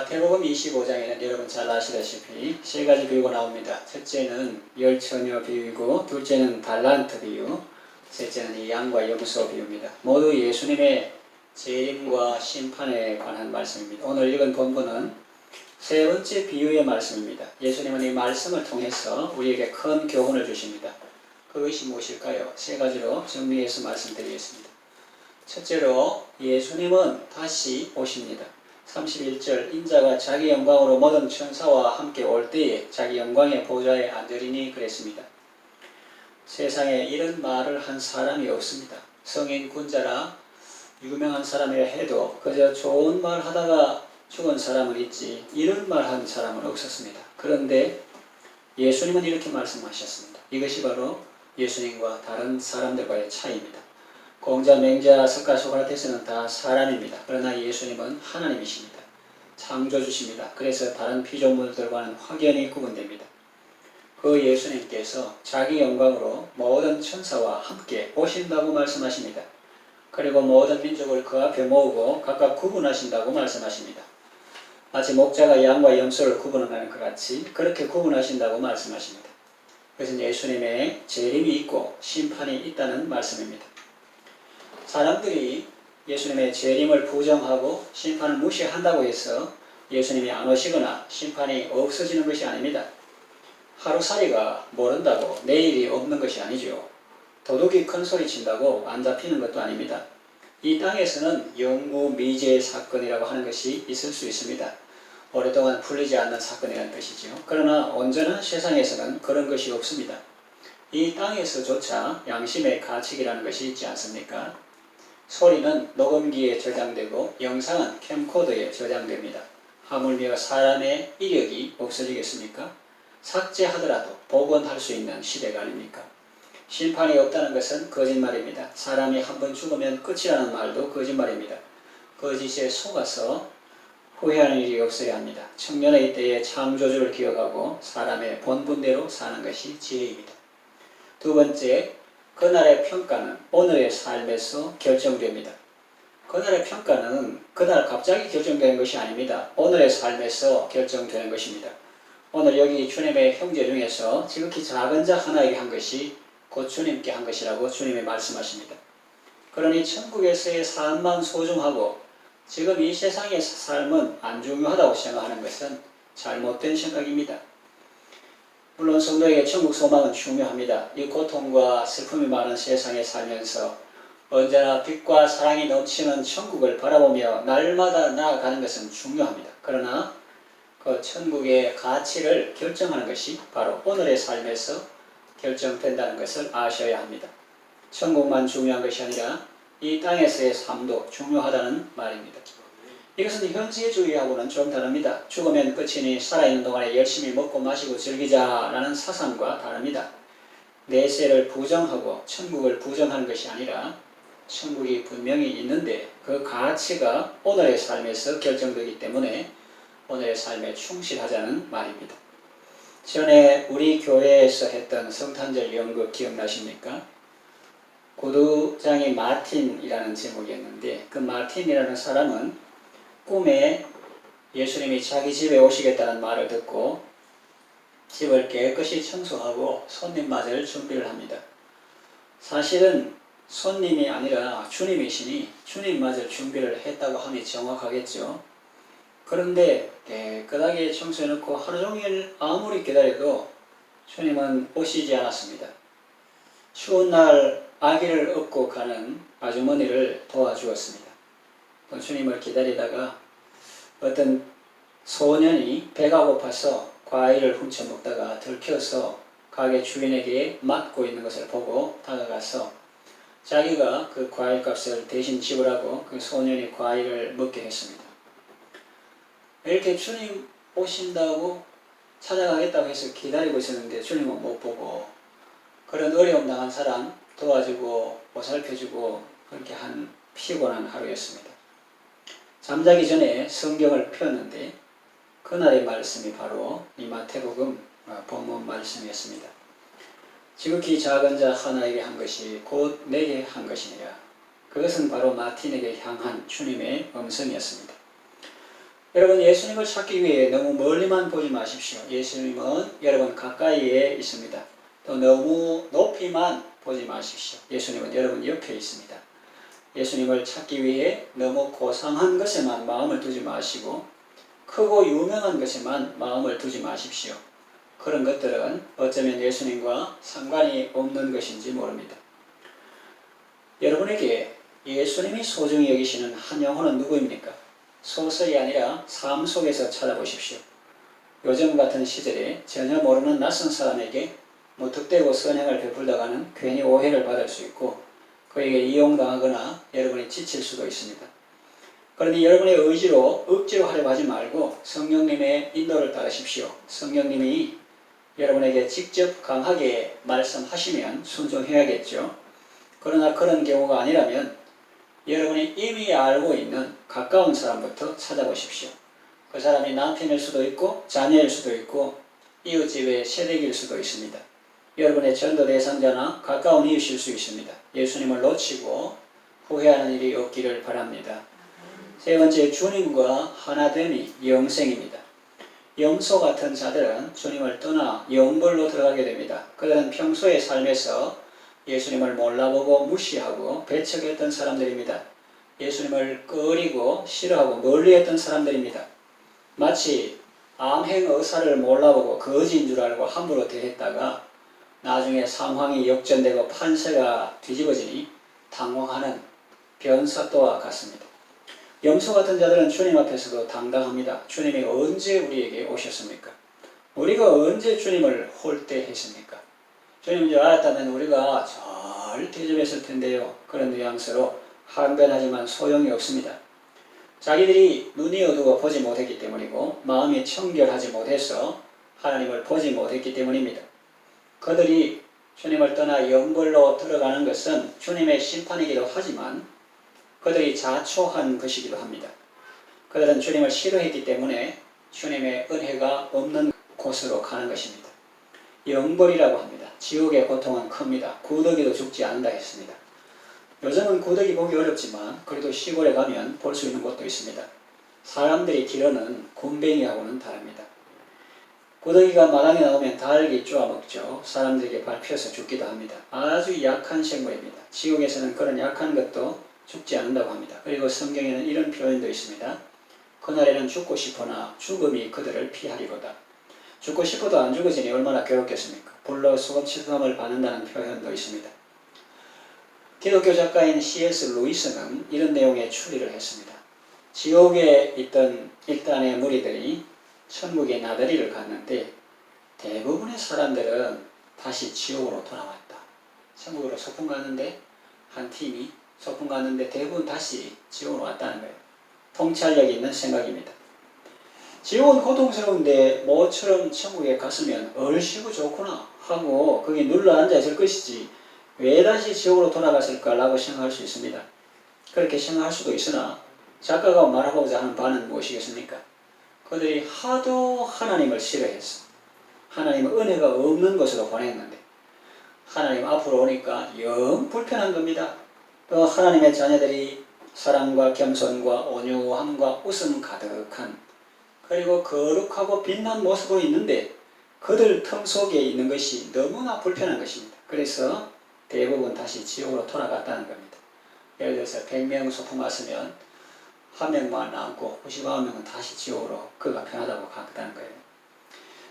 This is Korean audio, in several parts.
마태복음 25장에는 여러분 잘 아시다시피 세 가지 비유가 나옵니다. 첫째는 열처녀 비유이고, 둘째는 달란트 비유, 셋째는 이 양과 염소 비유입니다. 모두 예수님의 재림과 심판에 관한 말씀입니다. 오늘 읽은 본문은 세 번째 비유의 말씀입니다. 예수님은 이 말씀을 통해서 우리에게 큰 교훈을 주십니다. 그것이 무엇일까요? 세 가지로 정리해서 말씀드리겠습니다. 첫째로 예수님은 다시 오십니다. 31절 인자가 자기 영광으로 모든 천사와 함께 올 때에 자기 영광의 보좌에 앉으리니 그랬습니다. 세상에 이런 말을 한 사람이 없습니다. 성인 군자라 유명한 사람이라 해도 그저 좋은 말 하다가 죽은 사람은 있지 이런 말 한 사람은 없었습니다. 그런데 예수님은 이렇게 말씀하셨습니다. 이것이 바로 예수님과 다른 사람들과의 차이입니다. 공자, 맹자, 석가, 소크라테스는 다 사람입니다. 그러나 예수님은 하나님이십니다. 창조주십니다. 그래서 다른 피조물들과는 확연히 구분됩니다. 그 예수님께서 자기 영광으로 모든 천사와 함께 오신다고 말씀하십니다. 그리고 모든 민족을 그 앞에 모으고 각각 구분하신다고 말씀하십니다. 마치 목자가 양과 염소를 구분하는 것 같이 그렇게 구분하신다고 말씀하십니다. 그것은 예수님의 재림이 있고 심판이 있다는 말씀입니다. 사람들이 예수님의 재림을 부정하고 심판을 무시한다고 해서 예수님이 안 오시거나 심판이 없어지는 것이 아닙니다. 하루살이가 모른다고 내일이 없는 것이 아니죠. 도둑이 큰 소리 친다고 안 잡히는 것도 아닙니다. 이 땅에서는 영구 미제 사건이라고 하는 것이 있을 수 있습니다. 오랫동안 풀리지 않는 사건이라는 뜻이죠. 그러나 온전한 세상에서는 그런 것이 없습니다. 이 땅에서조차 양심의 가책이라는 것이 있지 않습니까? 소리는 녹음기에 저장되고 영상은 캠코더에 저장됩니다. 하물며 사람의 이력이 없어지겠습니까? 삭제하더라도 복원할 수 있는 시대가 아닙니까? 심판이 없다는 것은 거짓말입니다. 사람이 한번 죽으면 끝이라는 말도 거짓말입니다. 거짓에 속아서 후회하는 일이 없어야 합니다. 청년의 때에 창조주를 기억하고 사람의 본분대로 사는 것이 지혜입니다. 두 번째, 그날의 평가는 오늘의 삶에서 결정됩니다. 그날의 평가는 그날 갑자기 결정되는 것이 아닙니다. 오늘의 삶에서 결정되는 것입니다. 오늘 여기 주님의 형제 중에서 지극히 작은 자 하나에게 한 것이 곧 주님께 한 것이라고 주님이 말씀하십니다. 그러니 천국에서의 삶만 소중하고 지금 이 세상의 삶은 안 중요하다고 생각하는 것은 잘못된 생각입니다. 물론 성도에게 천국 소망은 중요합니다. 이 고통과 슬픔이 많은 세상에 살면서 언제나 빛과 사랑이 넘치는 천국을 바라보며 날마다 나아가는 것은 중요합니다. 그러나 그 천국의 가치를 결정하는 것이 바로 오늘의 삶에서 결정된다는 것을 아셔야 합니다. 천국만 중요한 것이 아니라 이 땅에서의 삶도 중요하다는 말입니다. 이것은 현세주의하고는 좀 다릅니다. 죽으면 끝이니 살아있는 동안에 열심히 먹고 마시고 즐기자라는 사상과 다릅니다. 내세를 부정하고 천국을 부정하는 것이 아니라 천국이 분명히 있는데 그 가치가 오늘의 삶에서 결정되기 때문에 오늘의 삶에 충실하자는 말입니다. 전에 우리 교회에서 했던 성탄절 연극 기억나십니까? 구두장이 마틴이라는 제목이었는데 그 마틴이라는 사람은 꿈에 예수님이 자기 집에 오시겠다는 말을 듣고 집을 깨끗이 청소하고 손님 맞을 준비를 합니다. 사실은 손님이 아니라 주님이시니 주님 맞을 준비를 했다고 하면 정확하겠죠. 그런데 깨끗하게 청소해놓고 하루 종일 아무리 기다려도 주님은 오시지 않았습니다. 추운 날 아기를 업고 가는 아주머니를 도와주었습니다. 또 주님을 기다리다가 어떤 소년이 배가 고파서 과일을 훔쳐 먹다가 들켜서 가게 주인에게 맞고 있는 것을 보고 다가가서 자기가 그 과일값을 대신 지불하고 그 소년이 과일을 먹게 했습니다. 이렇게 주님 오신다고 찾아가겠다고 해서 기다리고 있었는데 주님은 못 보고 그런 어려움 당한 사람 도와주고 보살펴주고 그렇게 한 피곤한 하루였습니다. 잠자기 전에 성경을 폈는데 그날의 말씀이 바로 이 마태복음 본문 말씀이었습니다. 지극히 작은 자 하나에게 한 것이 곧 내게 한 것이니라. 그것은 바로 마틴에게 향한 주님의 음성이었습니다. 여러분 예수님을 찾기 위해 너무 멀리만 보지 마십시오. 예수님은 여러분 가까이에 있습니다. 또 너무 높이만 보지 마십시오. 예수님은 여러분 옆에 있습니다. 예수님을 찾기 위해 너무 고상한 것에만 마음을 두지 마시고 크고 유명한 것에만 마음을 두지 마십시오. 그런 것들은 어쩌면 예수님과 상관이 없는 것인지 모릅니다. 여러분에게 예수님이 소중히 여기시는 한 영혼은 누구입니까? 소설이 아니라 삶 속에서 찾아보십시오. 요즘 같은 시절에 전혀 모르는 낯선 사람에게 무턱대고 선행을 베풀다가는 괜히 오해를 받을 수 있고 그에게 이용당하거나 여러분이 지칠 수도 있습니다. 그러니 여러분의 의지로 억지로 하려고 하지 말고 성령님의 인도를 따르십시오. 성령님이 여러분에게 직접 강하게 말씀하시면 순종해야겠죠. 그러나 그런 경우가 아니라면 여러분이 이미 알고 있는 가까운 사람부터 찾아보십시오. 그 사람이 남편일 수도 있고 자녀일 수도 있고 이웃집의 새댁일 수도 있습니다. 여러분의 전도 대상자나 가까운 이웃일 수 있습니다. 예수님을 놓치고 후회하는 일이 없기를 바랍니다. 세 번째, 주님과 하나됨이 영생입니다. 염소 같은 자들은 주님을 떠나 영벌로 들어가게 됩니다. 그들은 평소의 삶에서 예수님을 몰라보고 무시하고 배척했던 사람들입니다. 예수님을 꺼리고 싫어하고 멀리했던 사람들입니다. 마치 암행 의사를 몰라보고 거지인 줄 알고 함부로 대했다가 나중에 상황이 역전되고 판세가 뒤집어지니 당황하는 변사또와 같습니다. 염소 같은 자들은 주님 앞에서도 당당합니다. 주님이 언제 우리에게 오셨습니까? 우리가 언제 주님을 홀대했습니까? 주님 줄 알았다면 우리가 잘 대접했을 텐데요. 그런 뉘앙스로 항변하지만 소용이 없습니다. 자기들이 눈이 어두워 보지 못했기 때문이고 마음이 청결하지 못해서 하나님을 보지 못했기 때문입니다. 그들이 주님을 떠나 영벌로 들어가는 것은 주님의 심판이기도 하지만 그들이 자초한 것이기도 합니다. 그들은 주님을 싫어했기 때문에 주님의 은혜가 없는 곳으로 가는 것입니다. 영벌이라고 합니다. 지옥의 고통은 큽니다. 구더기도 죽지 않는다 했습니다. 요즘은 구더기 보기 어렵지만 그래도 시골에 가면 볼 수 있는 곳도 있습니다. 사람들이 기르는 곰뱅이하고는 다릅니다. 구더기가 마당에 나오면 달기 쪼아먹죠. 사람들에게 밟혀서 죽기도 합니다. 아주 약한 생물입니다. 지옥에서는 그런 약한 것도 죽지 않는다고 합니다. 그리고 성경에는 이런 표현도 있습니다. 그날에는 죽고 싶으나 죽음이 그들을 피하리로다. 죽고 싶어도 안 죽어지니 얼마나 괴롭겠습니까? 불로 수갑칠감을 받는다는 표현도 있습니다. 기독교 작가인 C.S. 루이스는 이런 내용의 추리를 했습니다. 지옥에 있던 일단의 무리들이 천국의 나들이를 갔는데 대부분의 사람들은 다시 지옥으로 돌아왔다. 천국으로 소풍 갔는데 한 팀이 소풍 갔는데 대부분 다시 지옥으로 왔다는 거예요. 통찰력 있는 생각입니다. 지옥은 고통스러운데 모처럼 천국에 갔으면 얼씨구 좋구나 하고 거기 눌러 앉아 있을 것이지 왜 다시 지옥으로 돌아갔을까라고 생각할 수 있습니다. 그렇게 생각할 수도 있으나 작가가 말하고자 하는 바는 무엇이겠습니까? 그들이 하도 하나님을 싫어했어. 하나님은 은혜가 없는 곳으로 보냈는데 하나님 앞으로 오니까 영 불편한 겁니다. 또 하나님의 자녀들이 사랑과 겸손과 온유함과 웃음 가득한 그리고 거룩하고 빛난 모습으로 있는데 그들 틈 속에 있는 것이 너무나 불편한 것입니다. 그래서 대부분 다시 지옥으로 돌아갔다는 겁니다. 예를 들어서 100명 소풍 왔으면 한 명만 남고 99명은 다시 지옥으로 그가 편하다고 갔다는 거예요.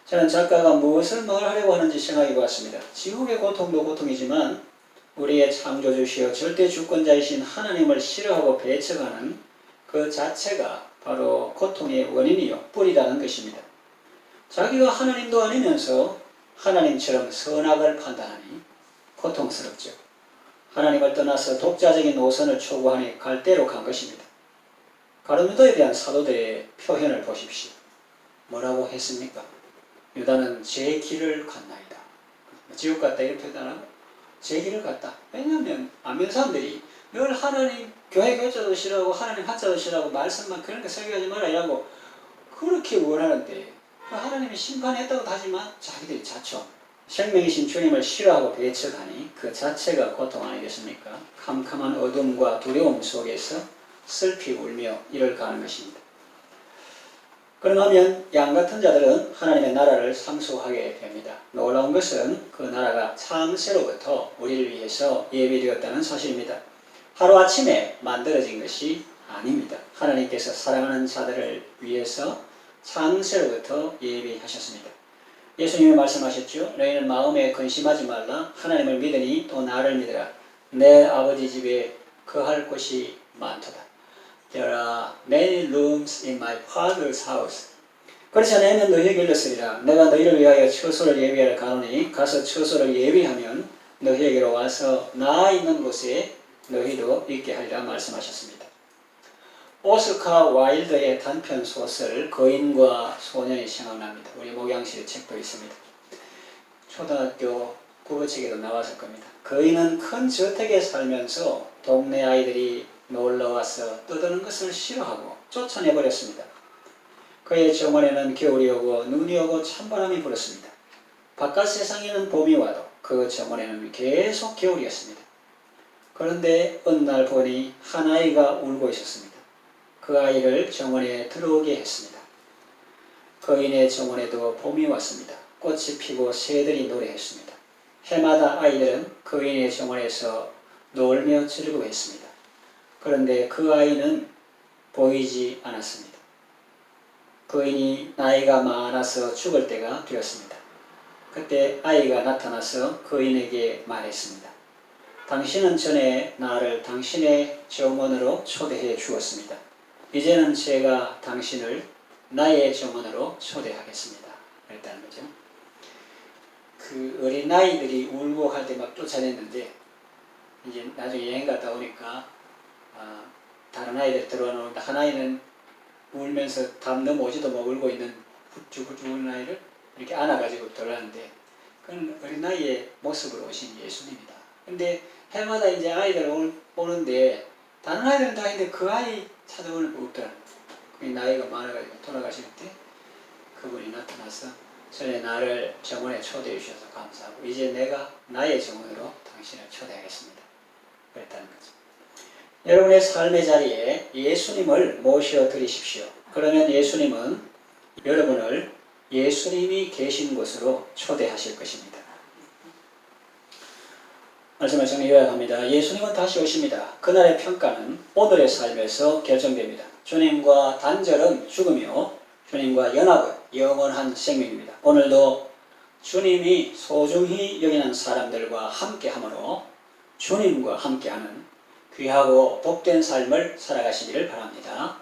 저는 작가가 무엇을 말하려고 하는지 생각해 보았습니다. 지옥의 고통도 고통이지만 우리의 창조주시여 절대 주권자이신 하나님을 싫어하고 배척하는 그 자체가 바로 고통의 원인이요 뿌리라는 것입니다. 자기가 하나님도 아니면서 하나님처럼 선악을 판단하니 고통스럽죠. 하나님을 떠나서 독자적인 노선을 추구하니 갈대로 간 것입니다. 가룟유다에 대한 사도들의 표현을 보십시오. 뭐라고 했습니까? 유다는 제 길을 갔나이다. 지옥 갔다 이렇게 표현하고 제 길을 갔다. 왜냐하면 아멘 사람들이 늘 하나님 교회 교자도 싫어하고 하나님 하자도 싫어하고 말씀만 그런 거 설교하지 마라 이라고 그렇게 원하는데 하나님이 심판했다고 하지만 자기들이 자초 생명이신 주님을 싫어하고 배척하니 그 자체가 고통 아니겠습니까? 캄캄한 어둠과 두려움 속에서 슬피 울며 이를 가는 것입니다. 그러면 양 같은 자들은 하나님의 나라를 상속하게 됩니다. 놀라운 것은 그 나라가 창세로부터 우리를 위해서 예비되었다는 사실입니다. 하루아침에 만들어진 것이 아닙니다. 하나님께서 사랑하는 자들을 위해서 창세로부터 예비하셨습니다. 예수님이 말씀하셨죠. 너희는 마음에 근심하지 말라. 하나님을 믿으니 또 나를 믿으라. 내 아버지 집에 거할 곳이 많도다. There are many rooms in my father's house. 그렇지 않으면 너희에게 일렀으리라. 내가 너희를 위하여 처소를 예비하러 가노니 가서 처소를 예비하면 너희에게로 와서 나 있는 곳에 너희도 있게 하리라 말씀하셨습니다. 오스카 와일드의 단편 소설 거인과 소년이 생각납니다. 우리 목양실에 책도 있습니다. 초등학교 국어책에도 나왔을 겁니다. 거인은 큰 저택에 살면서 동네 아이들이 놀러와서 떠드는 것을 싫어하고 쫓아내버렸습니다. 그의 정원에는 겨울이 오고 눈이 오고 찬바람이 불었습니다. 바깥 세상에는 봄이 와도 그 정원에는 계속 겨울이었습니다. 그런데 어느 날 보니 한 아이가 울고 있었습니다. 그 아이를 정원에 들어오게 했습니다. 거인의 정원에도 봄이 왔습니다. 꽃이 피고 새들이 노래했습니다. 해마다 아이들은 거인의 정원에서 놀며 즐거워했습니다. 그런데 그 아이는 보이지 않았습니다. 거인이 나이가 많아서 죽을 때가 되었습니다. 그때 아이가 나타나서 거인에게 말했습니다. 당신은 전에 나를 당신의 정원으로 초대해 주었습니다. 이제는 제가 당신을 나의 정원으로 초대하겠습니다. 그랬다는 거죠. 그 어린아이들이 울고 할 때 막 쫓아냈는데 이제 나중에 여행 갔다 오니까 다른 아이들 들어오는데 한 아이는 울면서 담 넘어오지도 못 울고 있는 훌쭉훌쭉 우는 아이를 이렇게 안아가지고 들어왔는데 그건 어린아이의 모습으로 오신 예수님이다. 근데 해마다 이제 아이들 오는데 다른 아이들은 다 있는데 그 아이 찾아오는 거 없더라고요. 나이가 많아가지고 돌아가실 때 그분이 나타나서 전에 나를 정원에 초대해 주셔서 감사하고 이제 내가 나의 정원으로 당신을 초대하겠습니다. 그랬다는 거죠. 여러분의 삶의 자리에 예수님을 모셔드리십시오. 그러면 예수님은 여러분을 예수님이 계신 곳으로 초대하실 것입니다. 말씀을 정리 요약합니다. 예수님은 다시 오십니다. 그날의 평가는 오늘의 삶에서 결정됩니다. 주님과 단절은 죽음이요 주님과 연합은 영원한 생명입니다. 오늘도 주님이 소중히 여기는 사람들과 함께함으로 주님과 함께하는 귀하고 복된 삶을 살아가시기를 바랍니다.